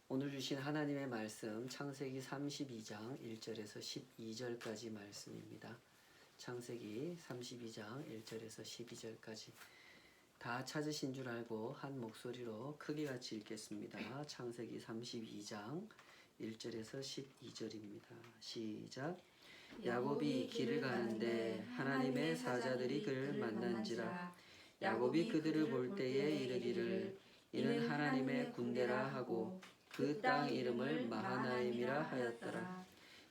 오늘 주신 하나님의 말씀 창세기 32장 1절에서 12절까지 말씀입니다. 창세기 32장 1절에서 12절까지 다 찾으신 줄 알고 한 목소리로 크게같이 읽겠습니다. 창세기 32장 1절에서 12절입니다. 시작. 야곱이 길을 가는데 하나님의 사자들이 그를 만난지라. 야곱이 그들을 볼 때에 이르기를 이는 하나님의 군대라 하고 그 땅 이름을 마하나임이라 하였더라.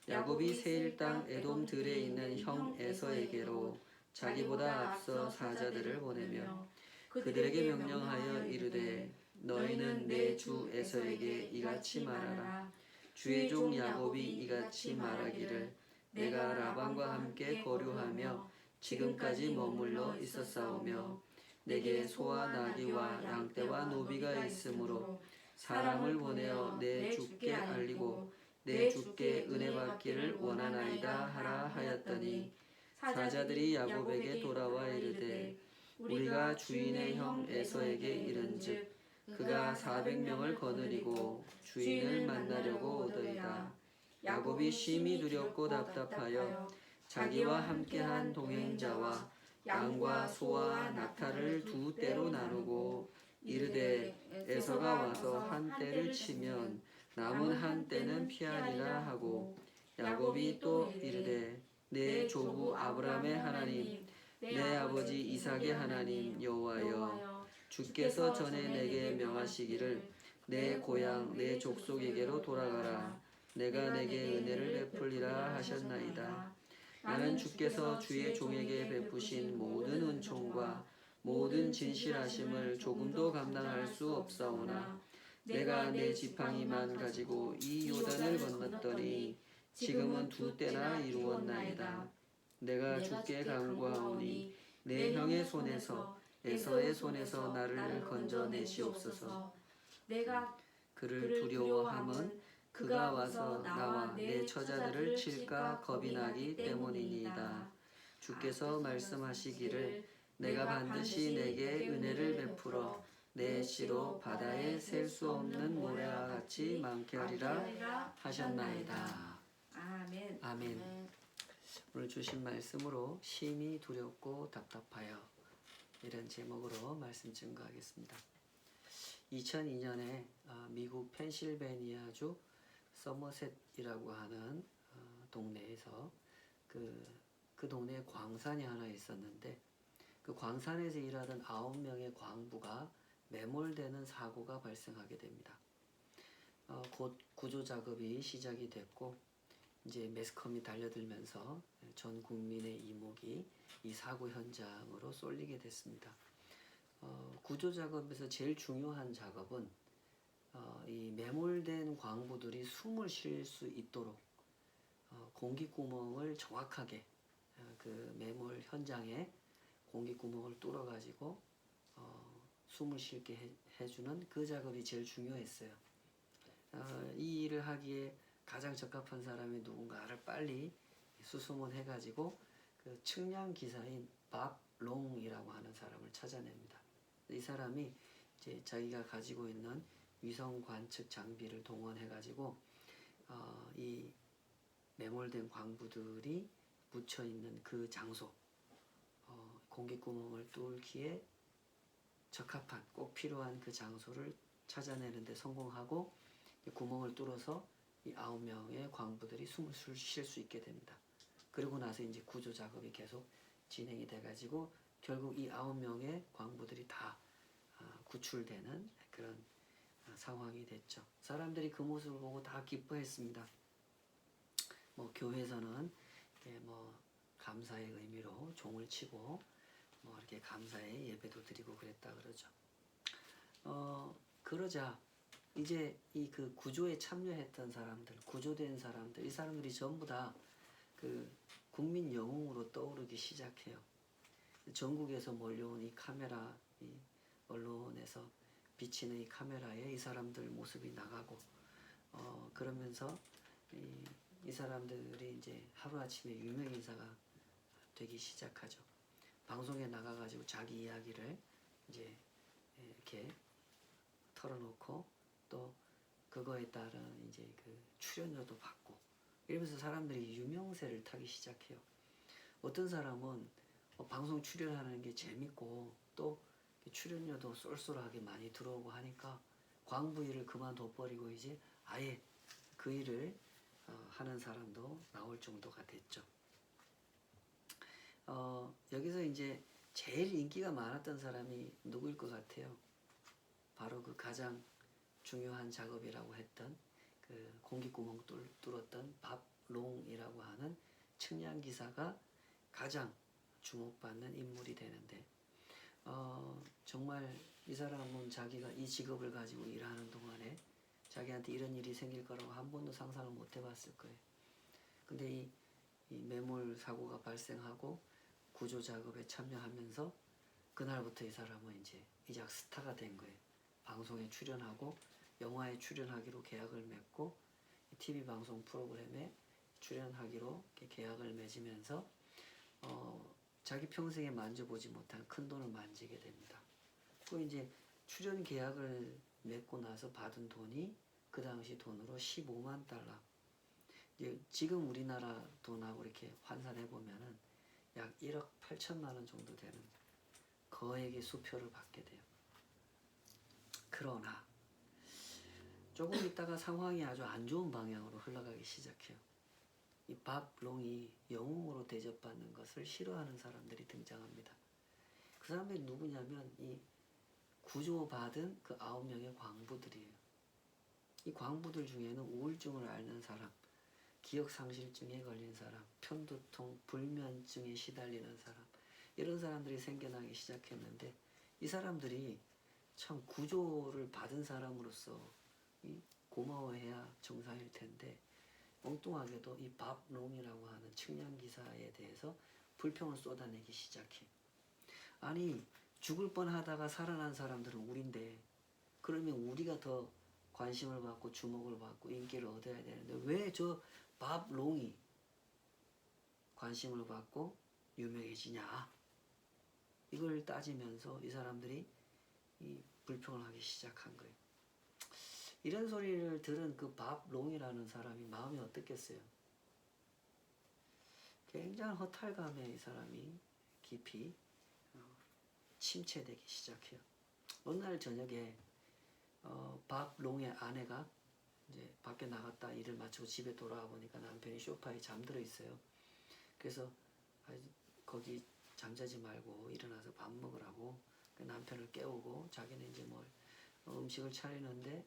야곱이 세일 땅 에돔 들에 있는 형 에서에게로 자기보다 앞서 사자들을 보내며 그들에게 명령하여 이르되 너희는 내 주 에서에게 이같이 말하라. 주의 종 야곱이 이같이 말하기를 내가 라반과 함께 거류하며 지금까지 머물러 있었사오며 내게 소와 나귀와 양떼와 노비가 있으므로 사람을 보내어 내 주께 알리고 내 주께 은혜 받기를 원하나이다 하라 하였더니 사자들이 야곱에게 돌아와 이르되 우리가 주인의 형 에서에게 이른즉 그가 400명을 거느리고 주인을 만나려고 오더이다. 야곱이 심히 두렵고 답답하여 자기와 함께한 동행자와 양과 소와 낙타를 두 떼로 나누고 이르되 에서가 와서 한 떼를 치면 남은 한 떼는 피하리라 하고 야곱이 또 이르되 내 조부 아브라함의 하나님 내 아버지 이삭의 하나님 여호와여 주께서 전에 내게 명하시기를 내 고향 내 족속에게로 돌아가라. 내가 내게 은혜를 베풀리라 하셨나이다. 나는 주께서 주의 종에게 베푸신 모든 은총과 모든 진실하심을 조금도 감당할 수 없사오나 내가 내 지팡이만 가지고 이 요단을 건넜더니 지금은 두 때나 이루었나이다. 내가 주께 간구하오니 내 형의 손에서 에서의 손에서 나를 건져내시옵소서. 내가 그를 두려워함은 그가 와서 나와 내 처자들을 칠까 겁이 나기 때문이니이다. 주께서 말씀하시기를 내가 반드시 내게 은혜를 베풀어 내 씨로 바다에 셀 수 없는 모래와 같이 많게 하리라 하셨나이다. 아멘. 아멘. 오늘 주신 말씀으로 심히 두렵고 답답하여 이런 제목으로 말씀 증거하겠습니다. 2002년에 미국 펜실베니아주 서머셋이라고 하는 동네에서 그 동네에 광산이 하나 있었는데 그 광산에서 일하던 9명의 광부가 매몰되는 사고가 발생하게 됩니다. 곧 구조 작업이 시작이 됐고 이제 매스컴이 달려들면서 전 국민의 이목이 이 사고 현장으로 쏠리게 됐습니다. 구조 작업에서 제일 중요한 작업은 이 매몰된 광부들이 숨을 쉴 수 있도록 공기구멍을 정확하게 그 매몰 현장에 공기구멍을 뚫어가지고 숨을 쉬게 해주는 그 작업이 제일 중요했어요. 이 일을 하기에 가장 적합한 사람이 누군가를 빨리 수소문 해가지고 그 측량 기사인 밥 롱이라고 하는 사람을 찾아냅니다. 이 사람이 이제 자기가 가지고 있는 위성 관측 장비를 동원해가지고 이 매몰된 광부들이 묻혀 있는 그 장소, 공기구멍을 뚫기에 적합한 꼭 필요한 그 장소를 찾아내는데 성공하고 구멍을 뚫어서 이 9명의 광부들이 숨을 쉴 수 있게 됩니다. 그리고 나서 이제 구조 작업이 계속 진행이 돼가지고 결국 이 9명의 광부들이 다 구출되는 그런 상황이 됐죠. 사람들이 그 모습을 보고 다 기뻐했습니다. 뭐 교회에서는 감사의 의미로 종을 치고 이렇게 감사의 예배도 드리고 그랬다 그러죠. 그러자 이제 이 그 구조에 참여했던 사람들, 구조된 사람들, 이 사람들이 전부 다 그 국민 영웅으로 떠오르기 시작해요. 전국에서 몰려온 이 카메라, 이 언론에서 비치는 이 카메라에 이 사람들 모습이 나가고, 그러면서 이 사람들이 이제 하루아침에 유명인사가 되기 시작하죠. 방송에 나가가지고 자기 이야기를 이제 이렇게 털어놓고 또 그거에 따른 이제 그 출연료도 받고 이러면서 사람들이 유명세를 타기 시작해요. 어떤 사람은 방송 출연하는 게 재밌고 또 출연료도 쏠쏠하게 많이 들어오고 하니까 광부 일을 그만둬버리고 이제 아예 그 일을 하는 사람도 나올 정도가 됐죠. 여기서 이제 제일 인기가 많았던 사람이 누구일 것 같아요? 바로 그 가장 중요한 작업이라고 했던 그 공기구멍 뚫었던 밥롱이라고 하는 측량 기사가 가장 주목받는 인물이 되는데 정말 이 사람은 자기가 이 직업을 가지고 일하는 동안에 자기한테 이런 일이 생길 거라고 한 번도 상상을 못 해봤을 거예요. 근데 이 매몰 사고가 발생하고 구조 작업에 참여하면서 그날부터 이 사람은 이제 이작 스타가 된 거예요. 방송에 출연하고 영화에 출연하기로 계약을 맺고 TV 방송 프로그램에 출연하기로 계약을 맺으면서 자기 평생에 만져보지 못한 큰 돈을 만지게 됩니다. 그 이제 출연 계약을 맺고 나서 받은 돈이 그 당시 돈으로 15만 달러. 이제 지금 우리나라 돈하고 이렇게 환산해 보면은 약 1억 8천만 원 정도 되는 거액의 수표를 받게 돼요. 그러나 조금 있다가 상황이 아주 안 좋은 방향으로 흘러가기 시작해요. 이 밥롱이 영웅으로 대접받는 것을 싫어하는 사람들이 등장합니다. 그 사람들이 누구냐면 이 구조받은 그 9명의 광부들이에요. 이 광부들 중에는 우울증을 앓는 사람, 기억상실증에 걸린 사람, 편두통, 불면증에 시달리는 사람 이런 사람들이 생겨나기 시작했는데 이 사람들이 참 구조를 받은 사람으로서 고마워해야 정상일 텐데 엉뚱하게도 이 밥롱이라고 하는 측량기사에 대해서 불평을 쏟아내기 시작해. 아니 죽을 뻔하다가 살아난 사람들은 우린데 그러면 우리가 더 관심을 받고 주목을 받고 인기를 얻어야 되는데 왜 저 밥롱이 관심을 받고 유명해지냐. 이걸 따지면서 이 사람들이 이 불평을 하기 시작한 거예요. 이런 소리를 들은 그 밥롱이라는 사람이 마음이 어떻겠어요? 굉장한 허탈감에 이 사람이 깊이 침체되기 시작해요. 어느 날 저녁에 밥롱의 아내가 이제 밖에 나갔다 일을 마치고 집에 돌아와 보니까 남편이 소파에 잠들어 있어요. 그래서 거기 잠자지 말고 일어나서 밥 먹으라고 남편을 깨우고 자기는 이제 뭐 음식을 차리는데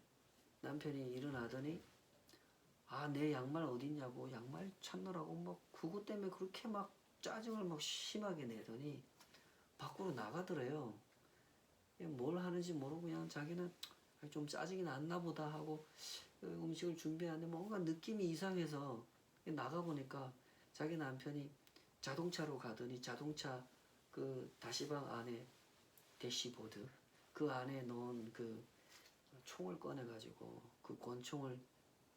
남편이 일어나더니 내 양말 어딨냐고 양말 찾느라고 막 그것 때문에 그렇게 막 짜증을 막 심하게 내더니 밖으로 나가더래요. 뭘 하는지 모르고 그냥 자기는 좀 짜증이 났나 보다 하고 음식을 준비하는데 뭔가 느낌이 이상해서 나가보니까 자기 남편이 자동차로 가더니 자동차 그 다시방 안에 대시보드 그 안에 넣은 그 총을 꺼내가지고 그 권총을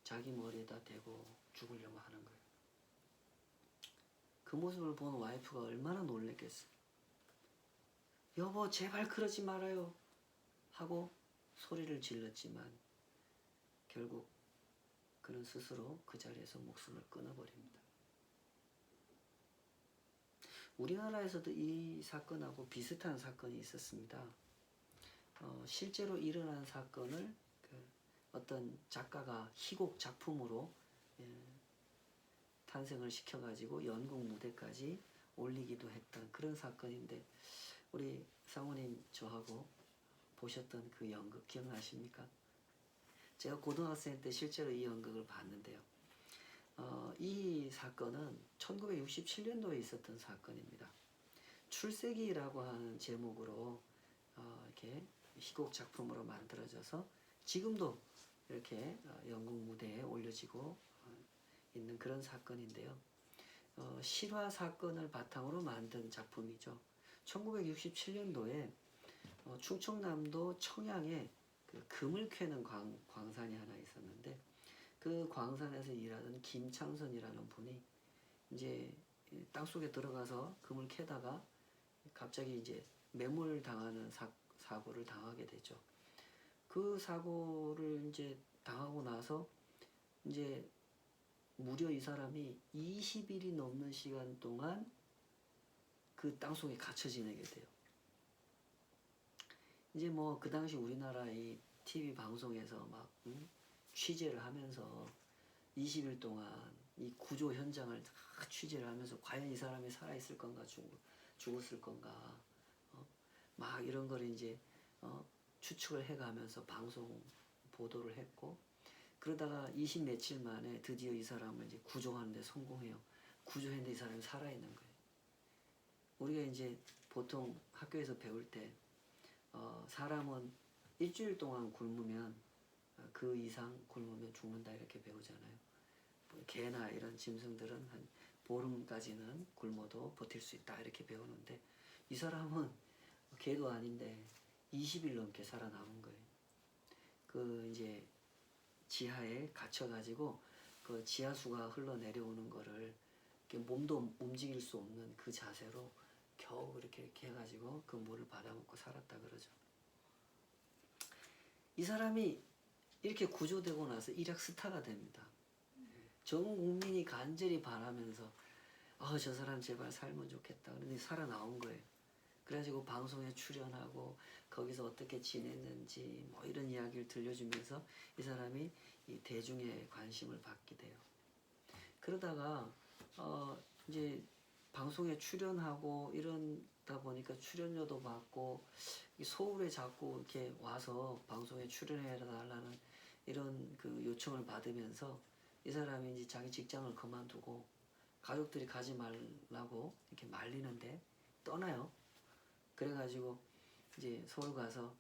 자기 머리에다 대고 죽으려고 하는 거예요. 그 모습을 본 와이프가 얼마나 놀랬겠어요. 여보 제발 그러지 말아요 하고 소리를 질렀지만 결국 그는 스스로 그 자리에서 목숨을 끊어버립니다. 우리나라에서도 이 사건하고 비슷한 사건이 있었습니다. 실제로 일어난 사건을 어떤 작가가 희곡 작품으로 탄생을 시켜가지고 연극 무대까지 올리기도 했던 그런 사건인데 우리 상호님 저하고 보셨던 그 연극 기억나십니까? 제가 고등학생 때 실제로 이 연극을 봤는데요. 이 사건은 1967년도에 있었던 사건입니다. 출세기라고 하는 제목으로 이렇게 희곡 작품으로 만들어져서 지금도 이렇게 연극 무대에 올려지고 있는 그런 사건인데요. 실화 사건을 바탕으로 만든 작품이죠. 1967년도에 충청남도 청양에 그 금을 캐는 광산이 하나 있었는데 그 광산에서 일하던 김창선이라는 분이 이제 땅속에 들어가서 금을 캐다가 갑자기 이제 매몰 당하는 사고를 당하게 되죠. 그 사고를 이제 당하고 나서 이제 무려 이 사람이 20일이 넘는 시간 동안 그 땅속에 갇혀 지내게 돼요. 이제 뭐 그 당시 우리나라 이 TV 방송에서 막 취재를 하면서 20일 동안 이 구조 현장을 다 취재를 하면서 과연 이 사람이 살아있을 건가 죽었을 건가 막 이런 걸 이제 추측을 해가면서 방송 보도를 했고, 그러다가 20 며칠 만에 드디어 이 사람을 이제 구조하는 데 성공해요. 구조했는데 이 사람이 살아있는 거예요. 우리가 이제 보통 학교에서 배울 때 사람은 일주일 동안 굶으면 그 이상 굶으면 죽는다 이렇게 배우잖아요. 개나 이런 짐승들은 한 보름까지는 굶어도 버틸 수 있다 이렇게 배우는데, 이 사람은 개도 아닌데 20일 넘게 살아남은 거예요. 그 이제 지하에 갇혀가지고 그 지하수가 흘러내려오는 거를 몸도 움직일 수 없는 그 자세로 겨우 이렇게 해가지고 그 물을 받아먹고 살았다 그러죠. 이 사람이 이렇게 구조되고 나서 일약 스타가 됩니다. 전 국민이 간절히 바라면서 저 사람 제발 살면 좋겠다. 그러니 살아나온 거예요. 그래가지고 방송에 출연하고 거기서 어떻게 지냈는지 뭐 이런 이야기를 들려주면서 이 사람이 이 대중의 관심을 받게 돼요. 그러다가 이제 방송에 출연하고 이러다 보니까 출연료도 받고 서울에 자꾸 이렇게 와서 방송에 출연해 달라는 이런 그 요청을 받으면서 이 사람이 이제 자기 직장을 그만두고 가족들이 가지 말라고 이렇게 말리는데 떠나요. 그래가지고 이제 서울 가서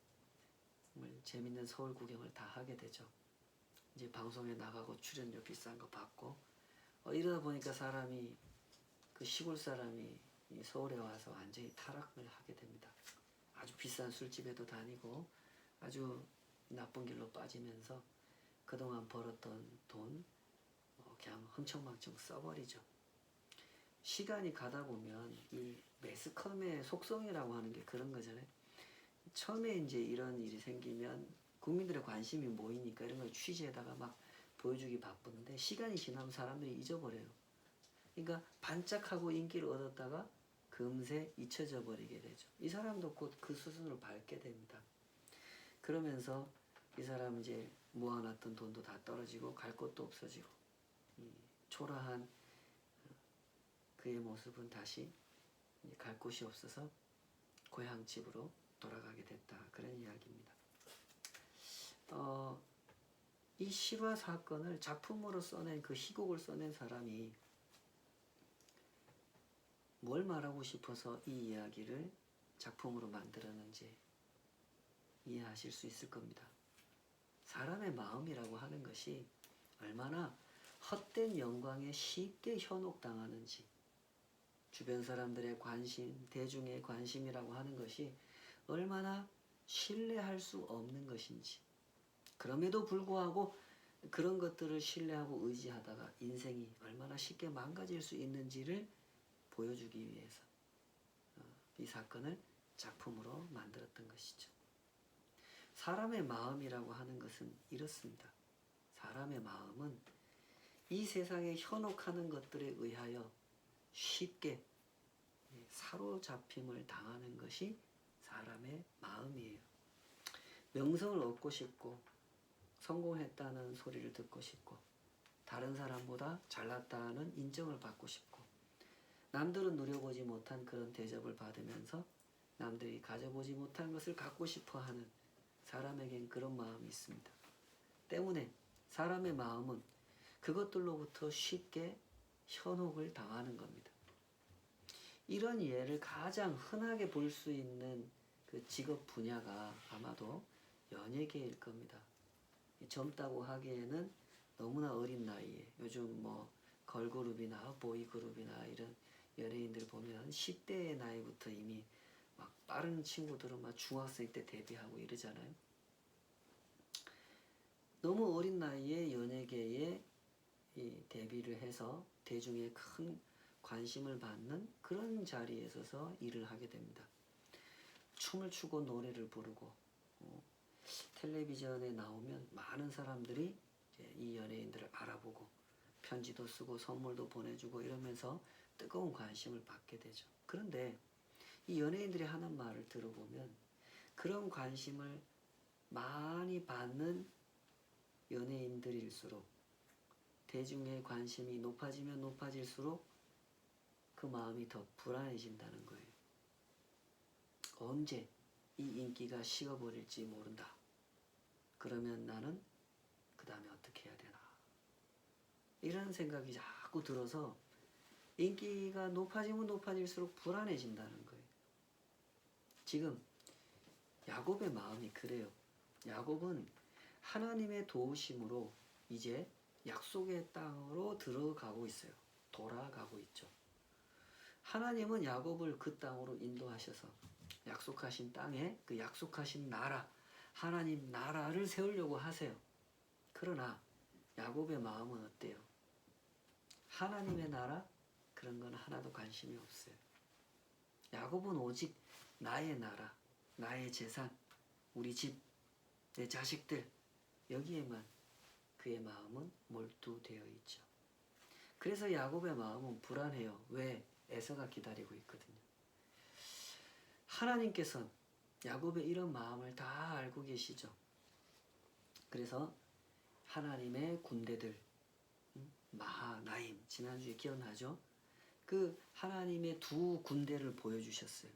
정말 재밌는 서울 구경을 다 하게 되죠. 이제 방송에 나가고 출연료 비싼 거 받고 이러다 보니까 사람이 그 시골 사람이 서울에 와서 완전히 타락을 하게 됩니다. 아주 비싼 술집에도 다니고 아주 나쁜 길로 빠지면서 그동안 벌었던 돈 그냥 흥청망청 써버리죠. 시간이 가다 보면 이 매스컴의 속성이라고 하는 게 그런 거잖아요. 처음에 이제 이런 일이 생기면 국민들의 관심이 모이니까 이런 걸 취재에다가 막 보여주기 바쁘는데, 시간이 지나면 사람들이 잊어버려요. 그러니까 반짝하고 인기를 얻었다가 금세 잊혀져 버리게 되죠. 이 사람도 곧 그 수순을 밟게 됩니다. 그러면서 이 사람 이제 모아놨던 돈도 다 떨어지고 갈 곳도 없어지고 초라한 그의 모습은 다시 갈 곳이 없어서 고향집으로 돌아가게 됐다. 그런 이야기입니다. 이 실화 사건을 작품으로 써낸 그 희곡을 써낸 사람이 뭘 말하고 싶어서 이 이야기를 작품으로 만들었는지 이해하실 수 있을 겁니다. 사람의 마음이라고 하는 것이 얼마나 헛된 영광에 쉽게 현혹당하는지, 주변 사람들의 관심, 대중의 관심이라고 하는 것이 얼마나 신뢰할 수 없는 것인지, 그럼에도 불구하고 그런 것들을 신뢰하고 의지하다가 인생이 얼마나 쉽게 망가질 수 있는지를 보여주기 위해서 이 사건을 작품으로 만들었던 것이죠. 사람의 마음이라고 하는 것은 이렇습니다. 사람의 마음은 이 세상에 현혹하는 것들에 의하여 쉽게 사로잡힘을 당하는 것이 사람의 마음이에요. 명성을 얻고 싶고 성공했다는 소리를 듣고 싶고 다른 사람보다 잘났다는 인정을 받고 싶고 남들은 누려보지 못한 그런 대접을 받으면서 남들이 가져보지 못한 것을 갖고 싶어하는 사람에겐 그런 마음이 있습니다. 때문에 사람의 마음은 그것들로부터 쉽게 현혹을 당하는 겁니다. 이런 예를 가장 흔하게 볼 수 있는 그 직업 분야가 아마도 연예계일 겁니다. 젊다고 하기에는 너무나 어린 나이에 요즘 뭐 걸그룹이나 보이그룹이나 이런 연예인들 보면 10대의 나이부터 이미 막 빠른 친구들은 막 중학생 때 데뷔하고 이러잖아요. 너무 어린 나이에 연예계에 데뷔를 해서 대중의 큰 관심을 받는 그런 자리에 서서 일을 하게 됩니다. 춤을 추고 노래를 부르고 텔레비전에 나오면 많은 사람들이 이제 이 연예인들을 알아보고 편지도 쓰고 선물도 보내주고 이러면서 뜨거운 관심을 받게 되죠. 그런데 이 연예인들이 하는 말을 들어보면 그런 관심을 많이 받는 연예인들일수록 대중의 관심이 높아지면 높아질수록 그 마음이 더 불안해진다는 거예요. 언제 이 인기가 식어버릴지 모른다. 그러면 나는 그 다음에 어떻게 해야 되나. 이런 생각이 자꾸 들어서 인기가 높아지면 높아질수록 불안해진다는 거예요. 지금 야곱의 마음이 그래요. 야곱은 하나님의 도우심으로 이제 약속의 땅으로 들어가고 있어요. 돌아가고 있죠. 하나님은 야곱을 그 땅으로 인도하셔서 약속하신 땅에 그 약속하신 나라, 하나님 나라를 세우려고 하세요. 그러나 야곱의 마음은 어때요? 하나님의 나라? 그런 건 하나도 관심이 없어요. 야곱은 오직 나의 나라, 나의 재산, 우리 집, 내 자식들 여기에만 그의 마음은 몰두되어 있죠. 그래서 야곱의 마음은 불안해요. 왜? 에서가 기다리고 있거든요. 하나님께서는 야곱의 이런 마음을 다 알고 계시죠. 그래서 하나님의 군대들, 마하나임, 지난주에 기억나죠? 그 하나님의 두 군대를 보여주셨어요.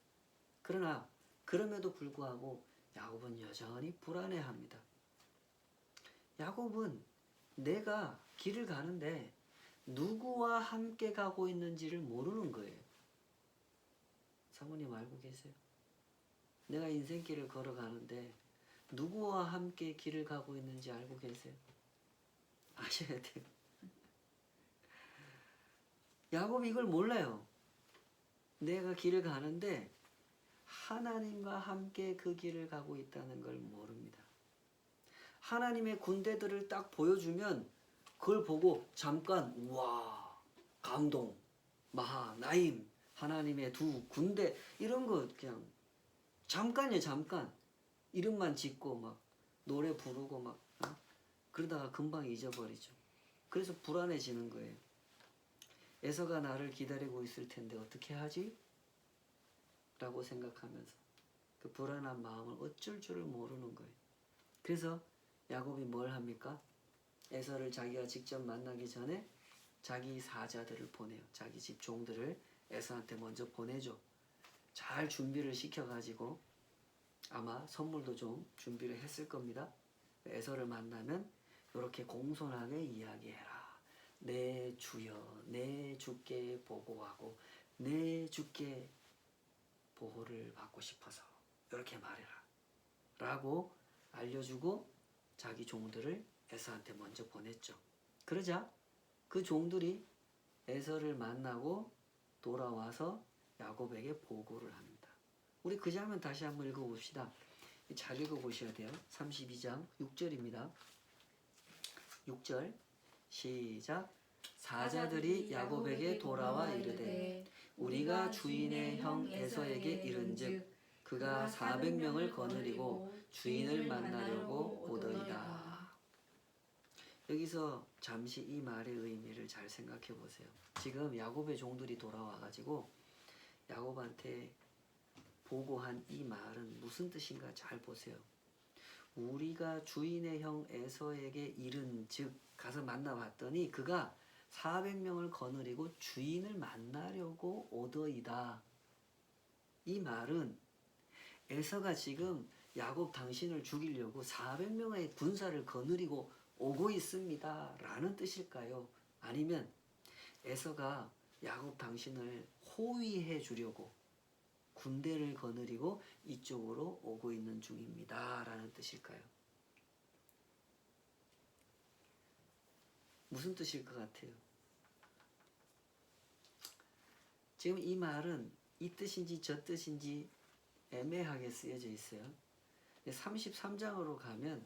그러나 그럼에도 불구하고 야곱은 여전히 불안해합니다. 야곱은 내가 길을 가는데 누구와 함께 가고 있는지를 모르는 거예요. 사모님 알고 계세요? 내가 인생길을 걸어가는데 누구와 함께 길을 가고 있는지 알고 계세요? 아셔야 돼요. 야곱이 이걸 몰라요. 내가 길을 가는데 하나님과 함께 그 길을 가고 있다는 걸 모릅니다. 하나님의 군대들을 딱 보여주면 그걸 보고 잠깐 우와 감동 마하나임 하나님의 두 군대 이런 거 그냥 잠깐이에요. 잠깐 이름만 짓고 막 노래 부르고 막 그러다가 금방 잊어버리죠. 그래서 불안해지는 거예요. 에서가 나를 기다리고 있을 텐데 어떻게 하지? 라고 생각하면서 그 불안한 마음을 어쩔 줄을 모르는 거예요. 그래서 야곱이 뭘 합니까? 에서를 자기가 직접 만나기 전에 자기 사자들을 보내요. 자기 집 종들을 에서한테 먼저 보내죠. 잘 준비를 시켜가지고 아마 선물도 좀 준비를 했을 겁니다. 에서를 만나면 이렇게 공손하게 이야기해라. 내 주여, 내 주께 보고하고 내 주께 보호를 받고 싶어서 이렇게 말해라. 라고 알려주고 자기 종들을 에서한테 먼저 보냈죠. 그러자 그 종들이 에서를 만나고 돌아와서 야곱에게 보고를 합니다. 우리 그 장면 다시 한번 읽어봅시다. 잘 읽어보셔야 돼요. 32장 6절입니다. 6절 시작. 사자들이 야곱에게 돌아와 이르되 우리가 주인의 형 에서에게 이른즉 그가 400명을 거느리고 주인을 만나려고 오더이다. 여기서 잠시 이 말의 의미를 잘 생각해 보세요. 지금 야곱의 종들이 돌아와 가지고 야곱한테 보고한 이 말은 무슨 뜻인가 잘 보세요. 우리가 주인의 형 에서에게 이른즉 가서 만나봤더니 그가 400명을 거느리고 주인을 만나려고 오더이다. 이 말은 에서가 지금 야곱 당신을 죽이려고 400명의 군사를 거느리고 오고 있습니다. 라는 뜻일까요? 아니면 에서가 야곱 당신을 호위해 주려고 군대를 거느리고 이쪽으로 오고 있는 중입니다. 라는 뜻일까요? 무슨 뜻일 것 같아요? 지금 이 말은 이 뜻인지 저 뜻인지 애매하게 쓰여져 있어요. 33장으로 가면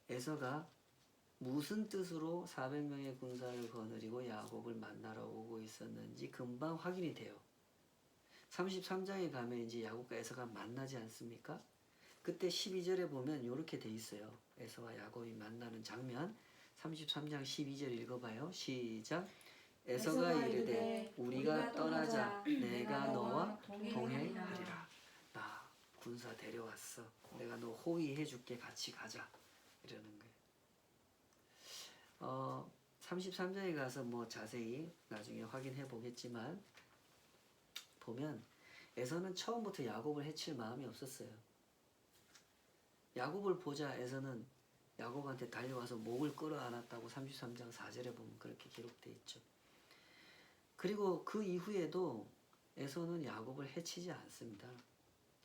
에서가 무슨 뜻으로 400명의 군사를 거느리고 야곱을 만나러 오고 있었는지 금방 확인이 돼요. 33장에 가면 이제 야곱과 에서가 만나지 않습니까? 그때 12절에 보면 이렇게 돼 있어요. 에서와 야곱이 만나는 장면 33장 12절 읽어봐요. 시작. 에서가 이르되 우리가 떠나자 내가 너와 동행하리라. 나 군사 데려왔어. 내가 너 호위해 줄게. 같이 가자. 이러는 거예요. 33장에 가서 뭐 자세히 나중에 확인해 보겠지만 보면 에서는 처음부터 야곱을 해칠 마음이 없었어요. 야곱을 보자 에서는 야곱한테 달려와서 목을 끌어안았다고 33장 4절에 보면 그렇게 기록되어 있죠. 그리고 그 이후에도 에서는 야곱을 해치지 않습니다.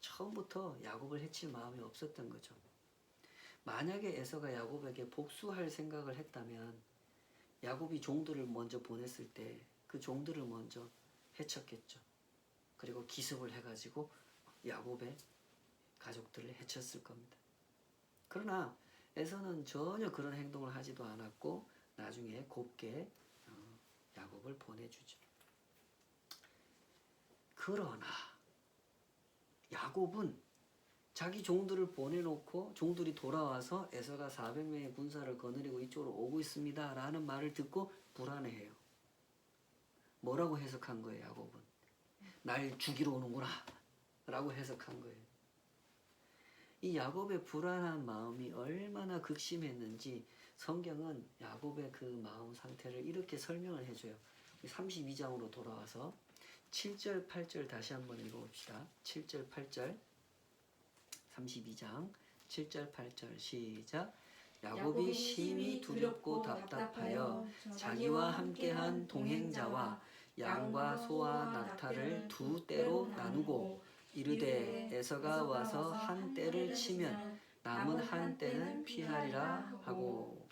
처음부터 야곱을 해칠 마음이 없었던 거죠. 만약에 에서가 야곱에게 복수할 생각을 했다면 야곱이 종들을 먼저 보냈을 때 그 종들을 먼저 해쳤겠죠. 그리고 기습을 해가지고 야곱의 가족들을 해쳤을 겁니다. 그러나 에서는 전혀 그런 행동을 하지도 않았고 나중에 곱게 야곱을 보내주죠. 그러나 야곱은 자기 종들을 보내놓고 종들이 돌아와서 에서가 400명의 군사를 거느리고 이쪽으로 오고 있습니다 라는 말을 듣고 불안해해요. 뭐라고 해석한 거예요? 야곱은 날 죽이러 오는구나 라고 해석한 거예요. 이 야곱의 불안한 마음이 얼마나 극심했는지 성경은 야곱의 그 마음 상태를 이렇게 설명을 해줘요. 32장으로 돌아와서 7절 8절 다시 한번 읽어봅시다. 7절 8절 32장 7절 8절 시작. 야곱이 심히 두렵고 답답하여 자기와 함께한 동행자와 양과 소와 낙타를 두 떼로 나누고 이르되 에서가 와서 한 떼를 치면 남은 한 떼는 피하리라 하고.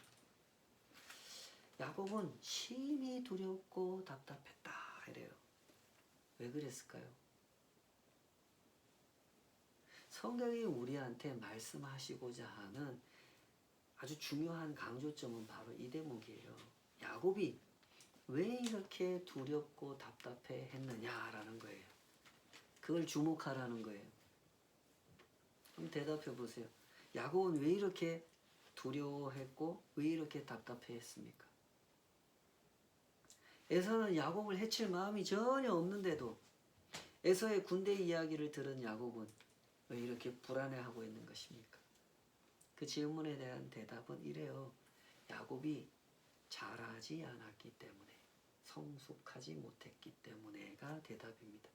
야곱은 심히 두렵고 답답했다 이래요. 왜 그랬을까요? 성경이 우리한테 말씀하시고자 하는 아주 중요한 강조점은 바로 이 대목이에요. 야곱이 왜 이렇게 두렵고 답답해 했느냐라는 거예요. 그걸 주목하라는 거예요. 한번 대답해 보세요. 야곱은 왜 이렇게 두려워했고 왜 이렇게 답답해 했습니까? 에서는 야곱을 해칠 마음이 전혀 없는데도 에서의 군대 이야기를 들은 야곱은 왜 이렇게 불안해하고 있는 것입니까? 그 질문에 대한 대답은 이래요. 야곱이 잘하지 않았기 때문에, 성숙하지 못했기 때문에가 대답입니다.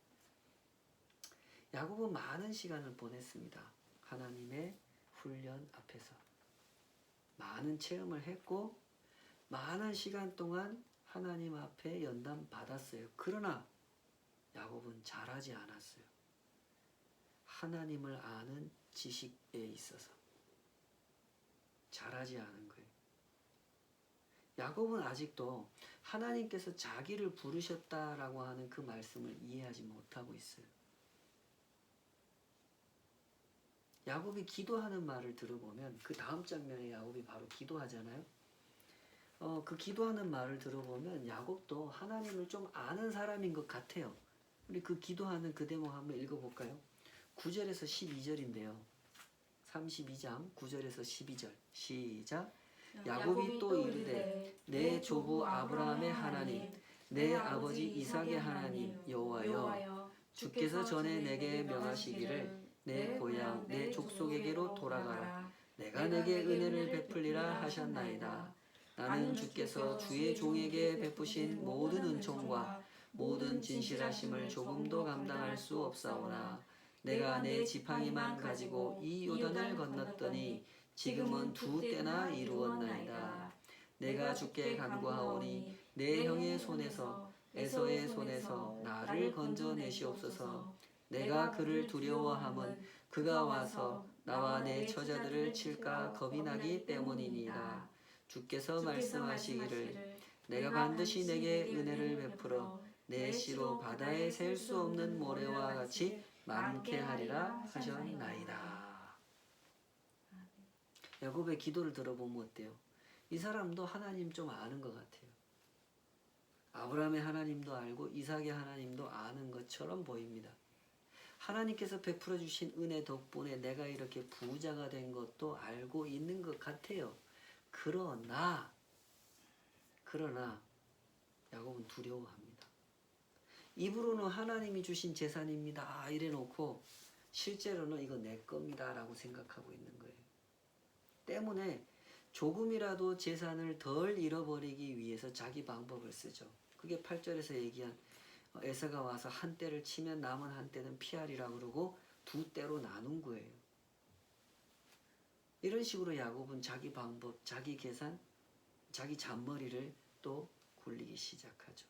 야곱은 많은 시간을 보냈습니다. 하나님의 훈련 앞에서 많은 체험을 했고 많은 시간 동안 하나님 앞에 연단 받았어요. 그러나 야곱은 잘하지 않았어요. 하나님을 아는 지식에 있어서 잘하지 않은 거예요. 야곱은 아직도 하나님께서 자기를 부르셨다라고 하는 그 말씀을 이해하지 못하고 있어요. 야곱이 기도하는 말을 들어보면 그 다음 장면에 야곱이 바로 기도하잖아요. 그 기도하는 말을 들어보면 야곱도 하나님을 좀 아는 사람인 것 같아요. 우리 그 기도하는 그 대목 한번 읽어볼까요? 9절에서 12절인데요. 32장 9절에서 12절 시작. 야곱이 또 이르되 내 조부 아브라함의 하나님 내 아버지 이삭의 하나님 여호와여 주께서 전에 내게 명하시기를 내 고향 내 족속에게로 돌아가라. 내가 내게 은혜를 베풀리라 하셨나이다. 나는 주께서 주의 종에게 베푸신 모든 은총과 모든 진실하심을 조금도 감당할 수 없사오나 내가 내 지팡이만 가지고 이 요단을 건넜더니 지금은 두 때나 이루었나이다. 내가 주께 간구하오니 내 형의 손에서 에서의 손에서 나를 건져내시옵소서. 내가 그를 두려워함은 그가 와서 나와 내 처자들을 칠까 겁이 나기 때문이니이다. 주께서 말씀하시기를 내가 반드시 내게 은혜를 베풀어 내 씨로 바다에 셀 수 없는 모래와 같이 많게 하리라 하셨나이다. 야곱의 기도를 들어보면 어때요? 이 사람도 하나님 좀 아는 것 같아요. 아브라함의 하나님도 알고 이삭의 하나님도 아는 것처럼 보입니다. 하나님께서 베풀어 주신 은혜 덕분에 내가 이렇게 부자가 된 것도 알고 있는 것 같아요. 그러나 야곱은 두려워합니다. 입으로는 하나님이 주신 재산입니다 이래 놓고 실제로는 이거 내 겁니다 라고 생각하고 있는 거예요. 때문에 조금이라도 재산을 덜 잃어버리기 위해서 자기 방법을 쓰죠. 그게 8절에서 얘기한 에서가 와서 한 떼를 치면 남은 한 떼는 피하리라 그러고 두 떼로 나눈 거예요. 이런 식으로 야곱은 자기 방법, 자기 계산, 자기 잔머리를 또 굴리기 시작하죠.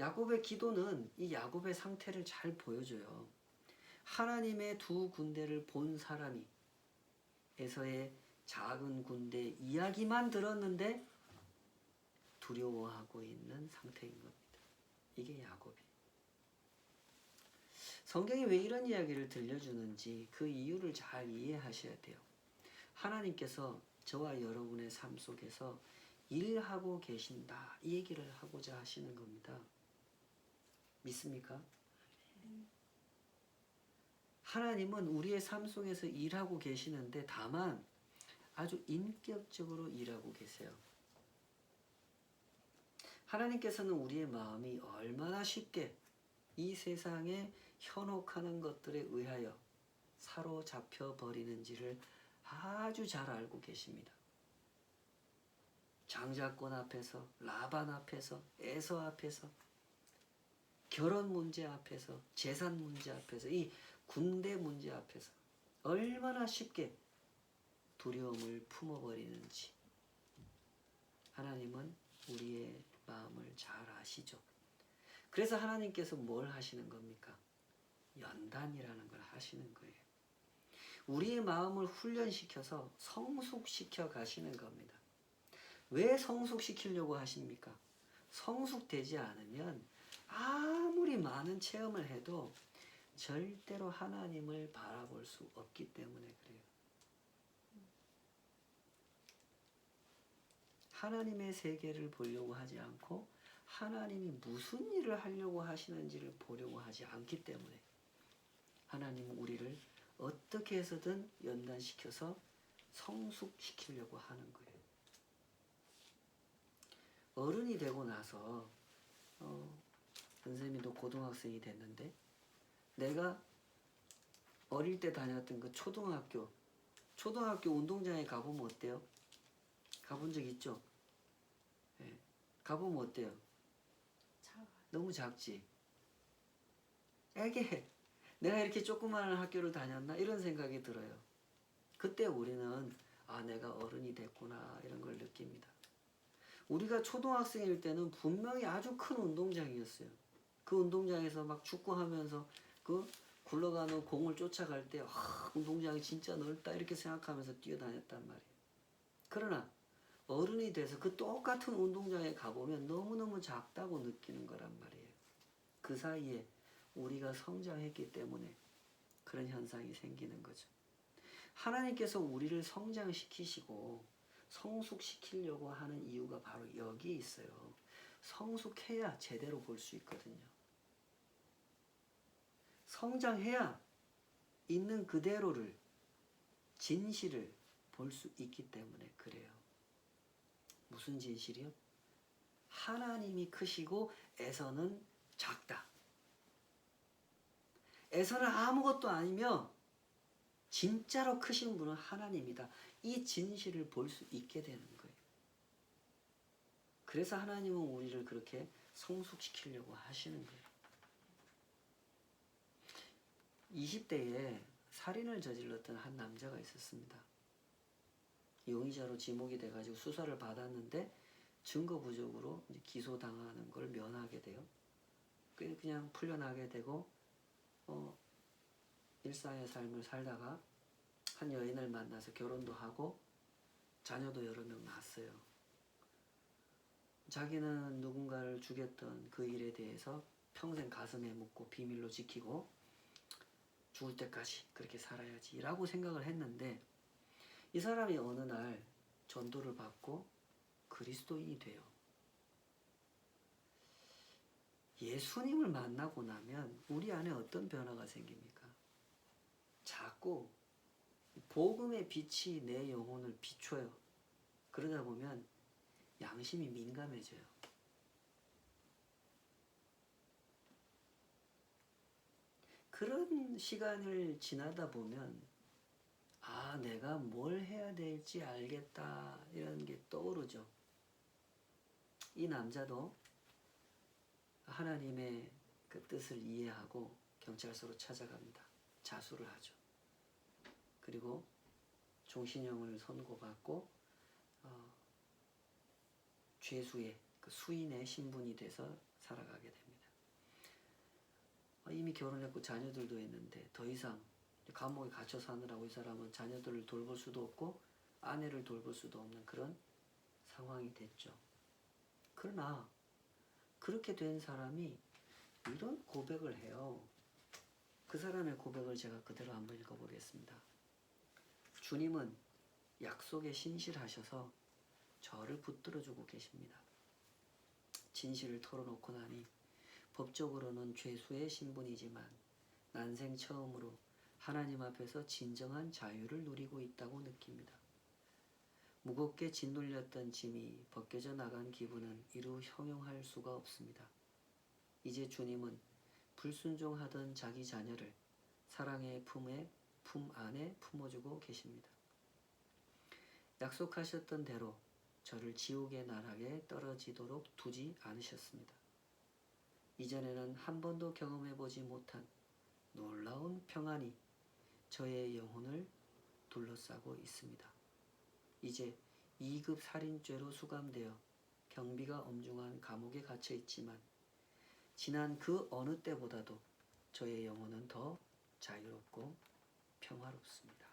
야곱의 기도는 이 야곱의 상태를 잘 보여줘요. 하나님의 두 군대를 본 사람이 에서의 작은 군대 이야기만 들었는데 두려워하고 있는 상태인 겁니다. 이게 야곱이. 성경이 왜 이런 이야기를 들려주는지 그 이유를 잘 이해하셔야 돼요. 하나님께서 저와 여러분의 삶 속에서 일하고 계신다 이 얘기를 하고자 하시는 겁니다. 믿습니까? 하나님은 우리의 삶 속에서 일하고 계시는데 다만 아주 인격적으로 일하고 계세요. 하나님께서는 우리의 마음이 얼마나 쉽게 이 세상에 현혹하는 것들에 의하여 사로잡혀 버리는지를 아주 잘 알고 계십니다. 장자권 앞에서, 라반 앞에서, 에서 앞에서, 결혼 문제 앞에서, 재산 문제 앞에서, 이 군대 문제 앞에서 얼마나 쉽게 두려움을 품어버리는지 하나님은 우리의 마음을 잘 아시죠. 그래서 하나님께서 뭘 하시는 겁니까? 연단이라는 걸 하시는 거예요. 우리의 마음을 훈련시켜서 성숙시켜 가시는 겁니다. 왜 성숙시키려고 하십니까? 성숙되지 않으면 아무리 많은 체험을 해도 절대로 하나님을 바라볼 수 없기 때문에 그래요. 하나님의 세계를 보려고 하지 않고 하나님이 무슨 일을 하려고 하시는지를 보려고 하지 않기 때문에 하나님은 우리를 어떻게 해서든 연단시켜서 성숙시키려고 하는 거예요. 어른이 되고 나서 선생님도 고등학생이 됐는데 내가 어릴 때 다녔던 그 초등학교 운동장에 가보면 어때요? 가본 적 있죠? 네. 가보면 어때요? 너무 작지? 에게 내가 이렇게 조그마한 학교를 다녔나? 이런 생각이 들어요. 그때 우리는 내가 어른이 됐구나 이런 걸 느낍니다. 우리가 초등학생일 때는 분명히 아주 큰 운동장이었어요. 그 운동장에서 막 축구하면서 그 굴러가는 공을 쫓아갈 때 운동장이 진짜 넓다 이렇게 생각하면서 뛰어다녔단 말이에요. 그러나 어른이 돼서 그 똑같은 운동장에 가보면 너무너무 작다고 느끼는 거란 말이에요. 그 사이에 우리가 성장했기 때문에 그런 현상이 생기는 거죠. 하나님께서 우리를 성장시키시고 성숙시키려고 하는 이유가 바로 여기에 있어요. 성숙해야 제대로 볼 수 있거든요. 성장해야 있는 그대로를, 진실을 볼 수 있기 때문에 그래요. 무슨 진실이요? 하나님이 크시고 에서는 작다. 에서는 아무것도 아니며 진짜로 크신 분은 하나님이다. 이 진실을 볼 수 있게 되는 거예요. 그래서 하나님은 우리를 그렇게 성숙시키려고 하시는 거예요. 20대에 살인을 저질렀던 한 남자가 있었습니다. 용의자로 지목이 돼가지고 수사를 받았는데 증거 부족으로 이제 기소당하는 걸 면하게 돼요. 그냥 풀려나게 되고 일상의 삶을 살다가 한 여인을 만나서 결혼도 하고 자녀도 여러 명 낳았어요. 자기는 누군가를 죽였던 그 일에 대해서 평생 가슴에 묻고 비밀로 지키고 죽을 때까지 그렇게 살아야지 라고 생각을 했는데 이 사람이 어느 날 전도를 받고 그리스도인이 돼요. 예수님을 만나고 나면 우리 안에 어떤 변화가 생깁니까? 자꾸 복음의 빛이 내 영혼을 비춰요. 그러다 보면 양심이 민감해져요. 그런 시간을 지나다 보면 아, 내가 뭘 해야 될지 알겠다 이런 게 떠오르죠. 이 남자도 하나님의 그 뜻을 이해하고 경찰서로 찾아갑니다. 자수를 하죠. 그리고 종신형을 선고받고 죄수의 그 수인의 신분이 돼서 살아가게 됩니다. 이미 결혼했고 자녀들도 있는데 더 이상 감옥에 갇혀 사느라고 이 사람은 자녀들을 돌볼 수도 없고 아내를 돌볼 수도 없는 그런 상황이 됐죠. 그러나 그렇게 된 사람이 이런 고백을 해요. 그 사람의 고백을 제가 그대로 한번 읽어보겠습니다. 주님은 약속에 신실하셔서 저를 붙들어주고 계십니다. 진실을 털어놓고 나니 법적으로는 죄수의 신분이지만 난생 처음으로 하나님 앞에서 진정한 자유를 누리고 있다고 느낍니다. 무겁게 짓눌렸던 짐이 벗겨져 나간 기분은 이루 형용할 수가 없습니다. 이제 주님은 불순종하던 자기 자녀를 사랑의 품 안에 품어주고 계십니다. 약속하셨던 대로 저를 지옥의 나락에 떨어지도록 두지 않으셨습니다. 이전에는 한 번도 경험해보지 못한 놀라운 평안이 저의 영혼을 둘러싸고 있습니다. 이제 2급 살인죄로 수감되어 경비가 엄중한 감옥에 갇혀 있지만 지난 그 어느 때보다도 저의 영혼은 더 자유롭고 평화롭습니다.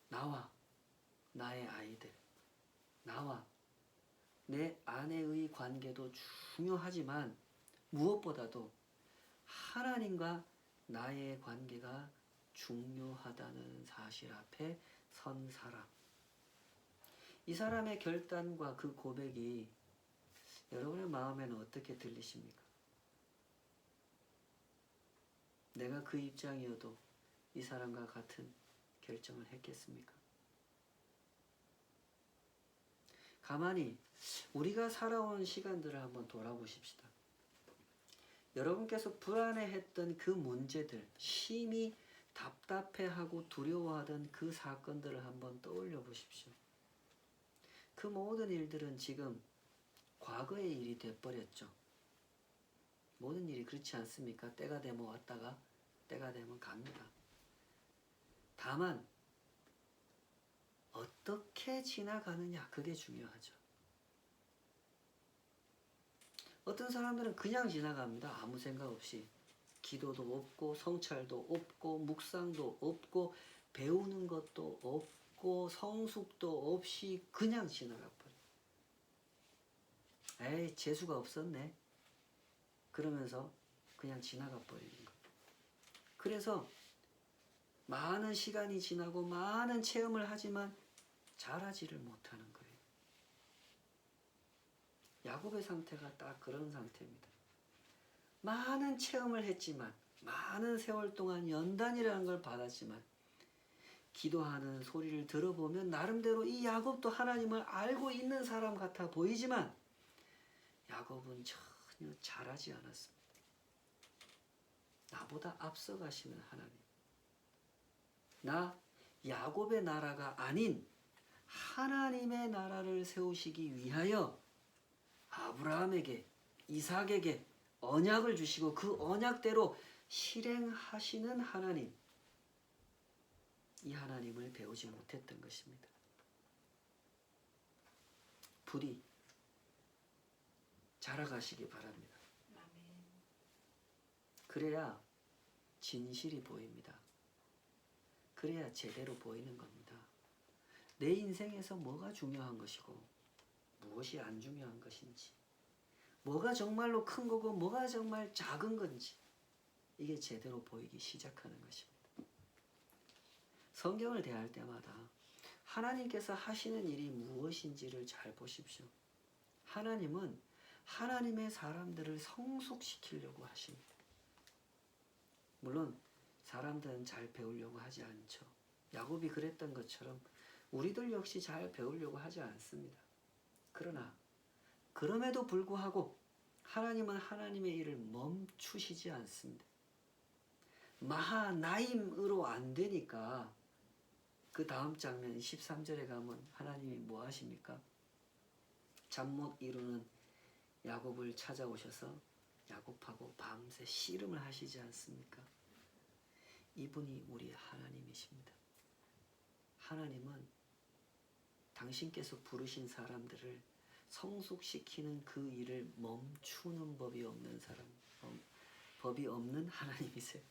나와 나의 아이들, 나와 내 아내의 관계도 중요하지만 무엇보다도 하나님과 나의 관계가 중요하다는 사실 앞에 선 사람. 이 사람의 결단과 그 고백이 여러분의 마음에는 어떻게 들리십니까? 내가 그 입장이어도 이 사람과 같은 결정을 했겠습니까? 가만히 우리가 살아온 시간들을 한번 돌아보십시다. 여러분께서 불안해했던 그 문제들, 심히 답답해하고 두려워하던 그 사건들을 한번 떠올려 보십시오. 그 모든 일들은 지금 과거의 일이 돼버렸죠. 모든 일이 그렇지 않습니까? 때가 되면 왔다가 때가 되면 갑니다. 다만 어떻게 지나가느냐, 그게 중요하죠. 어떤 사람들은 그냥 지나갑니다. 아무 생각 없이. 기도도 없고 성찰도 없고 묵상도 없고 배우는 것도 없고 성숙도 없이 그냥 지나가 버려요. 에이, 재수가 없었네. 그러면서 그냥 지나가 버리는 거예요. 그래서 많은 시간이 지나고 많은 체험을 하지만 잘하지를 못하는 거예요. 야곱의 상태가 딱 그런 상태입니다. 많은 체험을 했지만 많은 세월 동안 연단이라는 걸 받았지만 기도하는 소리를 들어보면 나름대로 이 야곱도 하나님을 알고 있는 사람 같아 보이지만 야곱은 전혀 잘하지 않았습니다. 나보다 앞서가시는 하나님. 나 야곱의 나라가 아닌 하나님의 나라를 세우시기 위하여 아브라함에게, 이삭에게 언약을 주시고 그 언약대로 실행하시는 하나님. 이 하나님을 배우지 못했던 것입니다. 부디 자라가시기 바랍니다. 그래야 진실이 보입니다. 그래야 제대로 보이는 겁니다. 내 인생에서 뭐가 중요한 것이고 무엇이 안 중요한 것인지, 뭐가 정말로 큰 거고 뭐가 정말 작은 건지 이게 제대로 보이기 시작하는 것입니다. 성경을 대할 때마다 하나님께서 하시는 일이 무엇인지를 잘 보십시오. 하나님은 하나님의 사람들을 성숙시키려고 하십니다. 물론 사람들은 잘 배우려고 하지 않죠. 야곱이 그랬던 것처럼 우리들 역시 잘 배우려고 하지 않습니다. 그러나 그럼에도 불구하고 하나님은 하나님의 일을 멈추시지 않습니다. 마하나임으로 안 되니까 그 다음 장면 13절에 가면 하나님이 뭐 하십니까? 잠 못 이루는 야곱을 찾아오셔서 야곱하고 밤새 씨름을 하시지 않습니까? 이분이 우리 하나님이십니다. 하나님은 당신께서 부르신 사람들을 성숙시키는 그 일을 멈추는 법이 없는 법이 없는 하나님이세요.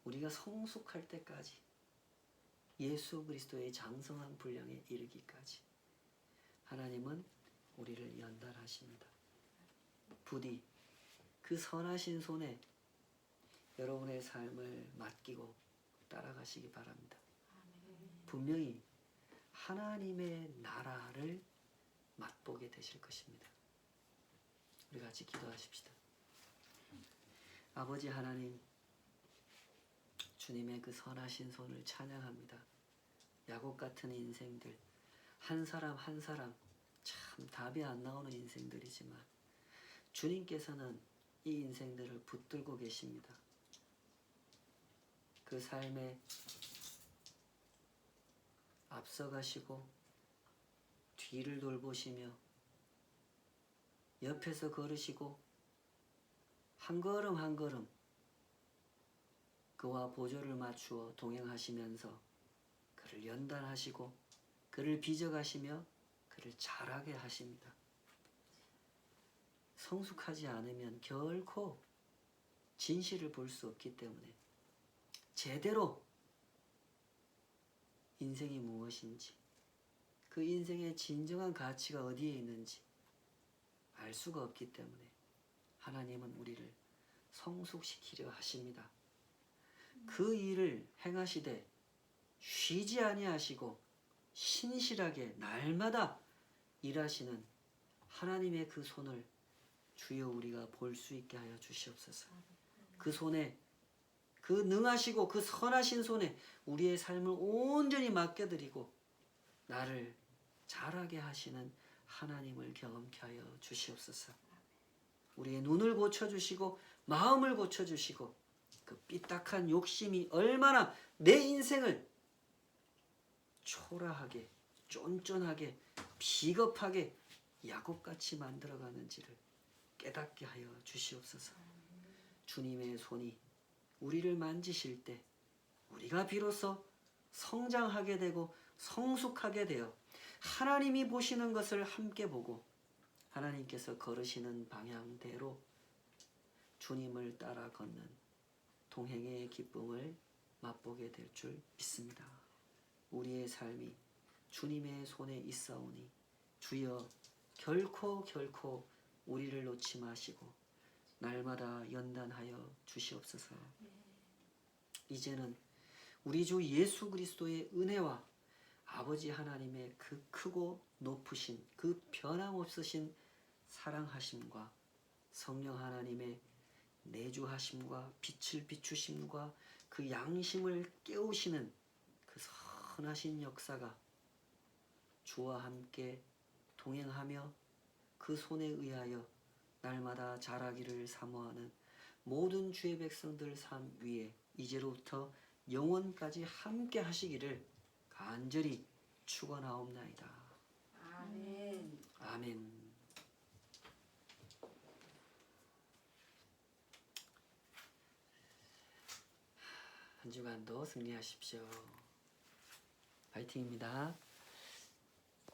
우리가 성숙할 때까지 예수 그리스도의 장성한 분량에 이르기까지 하나님은 우리를 연단하십니다. 부디 그 선하신 손에 여러분의 삶을 맡기고 따라가시기 바랍니다. 분명히 하나님의 나라를 맛보게 되실 것입니다. 우리 같이 기도하십시다. 아버지 하나님, 주님의 그 선하신 손을 찬양합니다. 야곱 같은 인생들, 한 사람 한 사람 참 답이 안 나오는 인생들이지만 주님께서는 이 인생들을 붙들고 계십니다. 그 삶에 앞서가시고 뒤를 돌보시며 옆에서 걸으시고 한 걸음 한 걸음 그와 보조를 맞추어 동행하시면서 그를 연단하시고 그를 빚어가시며 그를 자라게 하십니다. 성숙하지 않으면 결코 진실을 볼 수 없기 때문에 제대로 인생이 무엇인지 그 인생의 진정한 가치가 어디에 있는지 알 수가 없기 때문에 하나님은 우리를 성숙시키려 하십니다. 그 일을 행하시되 쉬지 아니하시고 신실하게 날마다 일하시는 하나님의 그 손을 주여 우리가 볼 수 있게 하여 주시옵소서. 그 손에 그 능하시고 그 선하신 손에 우리의 삶을 온전히 맡겨드리고 나를 자라게 하시는 하나님을 경험케 하여 주시옵소서. 우리의 눈을 고쳐주시고 마음을 고쳐주시고 그 삐딱한 욕심이 얼마나 내 인생을 초라하게 쫀쫀하게 비겁하게 야곱같이 만들어가는지를 깨닫게 하여 주시옵소서. 주님의 손이 우리를 만지실 때 우리가 비로소 성장하게 되고 성숙하게 되어 하나님이 보시는 것을 함께 보고 하나님께서 걸으시는 방향대로 주님을 따라 걷는 동행의 기쁨을 맛보게 될 줄 믿습니다. 우리의 삶이 주님의 손에 있사오니 주여 결코 우리를 놓지 마시고 날마다 연단하여 주시옵소서. 이제는 우리 주 예수 그리스도의 은혜와 아버지 하나님의 그 크고 높으신 그 변함없으신 사랑하심과 성령 하나님의 내주하심과 빛을 비추심과 그 양심을 깨우시는 그 선하신 역사가 주와 함께 동행하며 그 손에 의하여 날마다 자라기를 사모하는 모든 주의 백성들 삶 위에 이제로부터 영원까지 함께 하시기를 간절히 축원하옵나이다. 아멘. 아멘. 한 주간도 승리하십시오. 파이팅입니다.